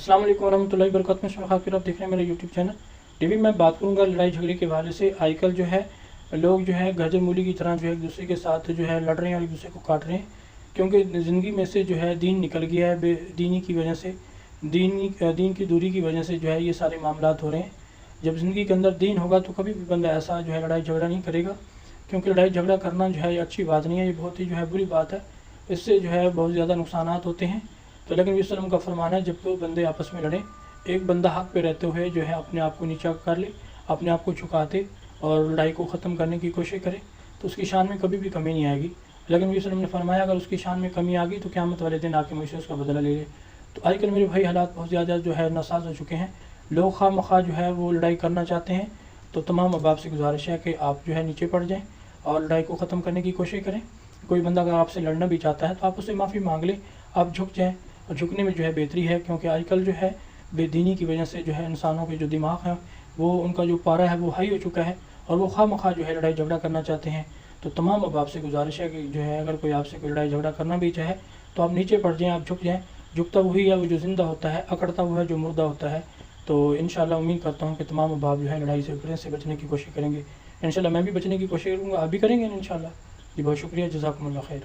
अस्सलाम वालेकुम warahmatullahi wabarakatuh। मैं खाकिर, आप देख रहे हैं मेरा यूट्यूब चैनल। टीवी में बात करूंगा लड़ाई झगड़े के हवाले से। आजकल जो है लोग जो है गाजर मूली की तरह जो है एक दूसरे के साथ जो है लड़ रहे हैं और एक दूसरे को काट रहे हैं, क्योंकि ज़िंदगी में से जो है दीन निकल गया है। बेदीनी की वजह से, दीन की दूरी की वजह से जो है ये सारे मामलात हो रहे हैं। जब ज़िंदगी के अंदर दीन होगा तो कभी भी बंदा ऐसा जो है लड़ाई झगड़ा नहीं करेगा, क्योंकि लड़ाई झगड़ा करना जो है ये अच्छी बात नहीं है, ये बहुत ही जो है बुरी बात है। इससे जो है बहुत ज़्यादा नुकसानात होते हैं। तो लेकिन नबी सल्लल्लाहु अलैहि वसल्लम का फरमान है, जब दो बंदे आपस में लड़ें, एक बंदा हक पे रहते हुए जो है अपने आप को नीचा कर ले, अपने आप को झुका दे और लड़ाई को ख़त्म करने की कोशिश करे, तो उसकी शान में कभी भी कमी नहीं आएगी। लेकिन नबी सल्लल्लाहु अलैहि वसल्लम ने फरमाया, अगर उसकी शान में कमी आ गई तो क़यामत वाले दिन आके मुझसे उसका बदला ले ले। तो आजकल मेरे भाई हालात बहुत ज़्यादा जो है नासाज हो चुके हैं। लोग खामखा जो है वो लड़ाई करना चाहते हैं। तो तमाम अहबाब से गुजारिश है कि आप जो है नीचे पड़ जाएँ और लड़ाई को ख़त्म करने की कोशिश करें। कोई बंदा अगर आपसे लड़ना भी चाहता है तो आप उससे माफ़ी मांग लें, आप झुक जाएँ। और झुकने में जो है बेहतरी है, क्योंकि आजकल जो है बेदीनी की वजह से जो है इंसानों के जो दिमाग हैं वो, उनका जो पारा है वो हाई हो चुका है और वो खामखा जो है लड़ाई झगड़ा करना चाहते हैं। तो तमाम अहबाब से गुजारिश है कि जो है अगर कोई आपसे कोई लड़ाई झगड़ा करना भी चाहे तो आप नीचे पड़ जाएँ, आप झुक जाएँ। झुकता वही है वो जो ज़िंदा होता है, अकड़ता हुआ है जो मुर्दा होता है। तो इंशाल्लाह उम्मीद करता हूँ कि तमाम अहबाब जो है लड़ाई झगड़े से बचने की कोशिश करेंगे। इंशाल्लाह मैं भी बचने की कोशिश करूँगा, आप भी करेंगे इंशाल्लाह। जी बहुत शुक्रिया, जज़ाकुमुल्लाह खैर।